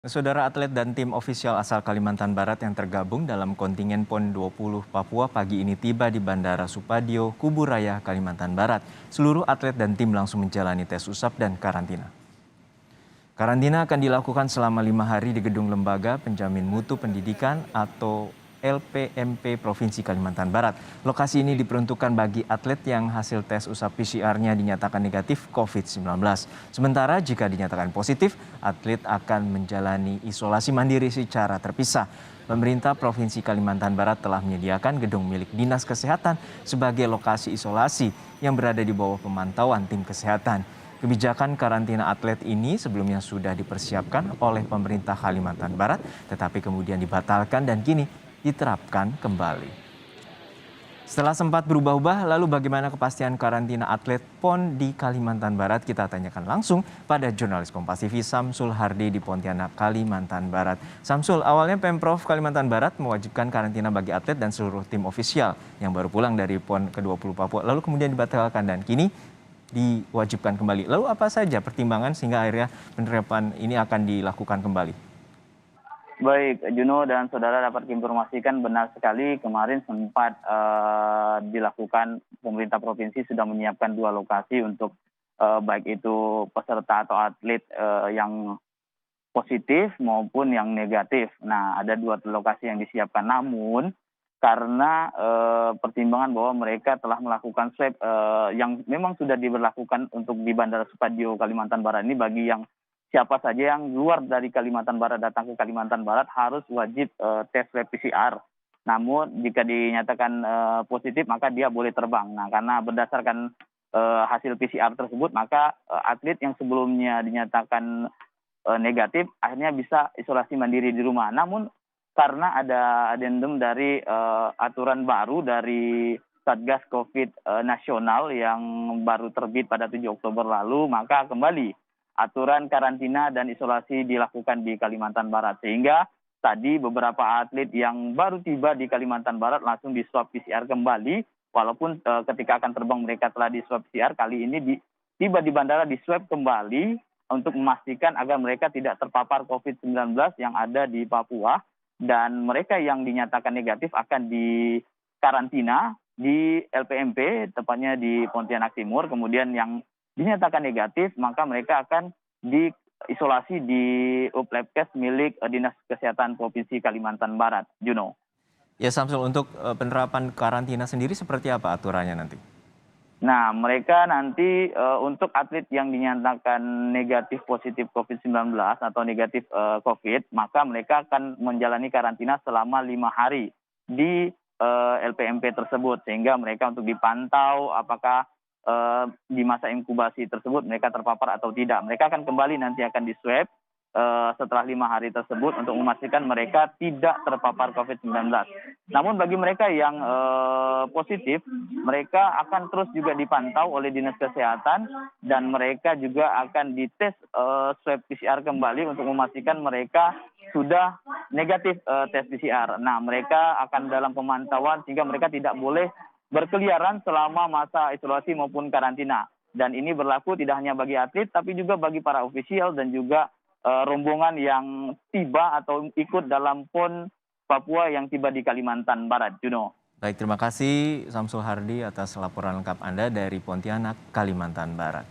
Saudara atlet dan tim ofisial asal Kalimantan Barat yang tergabung dalam kontingen PON 20 Papua pagi ini tiba di Bandara Supadio, Kuburaya, Kalimantan Barat. Seluruh atlet dan tim langsung menjalani tes usap dan karantina. Karantina akan dilakukan selama 5 hari di Gedung Lembaga Penjamin Mutu Pendidikan atau LPMP Provinsi Kalimantan Barat. Lokasi ini diperuntukkan bagi atlet yang hasil tes usap PCR-nya dinyatakan negatif COVID-19. Sementara jika dinyatakan positif, atlet akan menjalani isolasi mandiri secara terpisah. Pemerintah Provinsi Kalimantan Barat telah menyediakan gedung milik Dinas Kesehatan sebagai lokasi isolasi yang berada di bawah pemantauan tim kesehatan. Kebijakan karantina atlet ini sebelumnya sudah dipersiapkan oleh pemerintah Kalimantan Barat, tetapi kemudian dibatalkan dan kini diterapkan kembali. Setelah sempat berubah-ubah, lalu bagaimana kepastian karantina atlet PON di Kalimantan Barat? Kita tanyakan langsung pada jurnalis Kompas TV Samsul Hardi di Pontianak, Kalimantan Barat. Samsul, awalnya Pemprov Kalimantan Barat mewajibkan karantina bagi atlet dan seluruh tim ofisial yang baru pulang dari PON ke-20 Papua, lalu kemudian dibatalkan dan kini diwajibkan kembali. Lalu apa saja pertimbangan sehingga akhirnya penerapan ini akan dilakukan kembali? Baik, Juno dan saudara dapat informasikan benar sekali kemarin sempat dilakukan pemerintah provinsi sudah menyiapkan 2 lokasi untuk baik itu peserta atau atlet yang positif maupun yang negatif. Nah, ada 2 lokasi yang disiapkan. Namun karena pertimbangan bahwa mereka telah melakukan swab yang memang sudah diberlakukan untuk di Bandara Supadio Kalimantan Barat ini bagi yang siapa saja yang luar dari Kalimantan Barat datang ke Kalimantan Barat harus wajib tes swab PCR. Namun jika dinyatakan positif maka dia boleh terbang. Nah, karena berdasarkan hasil PCR tersebut maka atlet yang sebelumnya dinyatakan negatif akhirnya bisa isolasi mandiri di rumah. Namun karena ada adendum dari aturan baru dari Satgas Covid nasional yang baru terbit pada 7 Oktober lalu, maka kembali aturan karantina dan isolasi dilakukan di Kalimantan Barat. Sehingga tadi beberapa atlet yang baru tiba di Kalimantan Barat langsung di swab PCR kembali, walaupun ketika akan terbang mereka telah di swab PCR, kali ini tiba di bandara di swab kembali untuk memastikan agar mereka tidak terpapar COVID-19 yang ada di Papua, dan mereka yang dinyatakan negatif akan dikarantina di LPMP, tepatnya di Pontianak Timur. Kemudian yang dinyatakan negatif, maka mereka akan diisolasi di Uplabkes milik Dinas Kesehatan Provinsi Kalimantan Barat. Juno. Ya Samsul, untuk penerapan karantina sendiri seperti apa aturannya nanti? Nah, mereka nanti untuk atlet yang dinyatakan negatif positif COVID-19 atau negatif COVID, maka mereka akan menjalani karantina selama 5 hari di LPMP tersebut. Sehingga mereka untuk dipantau apakah di masa inkubasi tersebut mereka terpapar atau tidak. Mereka akan kembali nanti akan diswab setelah 5 hari tersebut untuk memastikan mereka tidak terpapar COVID-19. Namun bagi mereka yang positif, mereka akan terus juga dipantau oleh Dinas Kesehatan dan mereka juga akan dites swab PCR kembali untuk memastikan mereka sudah negatif tes PCR. Nah, mereka akan dalam pemantauan sehingga mereka tidak boleh berkeliaran selama masa isolasi maupun karantina. Dan ini berlaku tidak hanya bagi atlet tapi juga bagi para ofisial dan juga rombongan yang tiba atau ikut dalam PON Papua yang tiba di Kalimantan Barat. Juno. Baik, terima kasih Samsul Hardi atas laporan lengkap Anda dari Pontianak, Kalimantan Barat.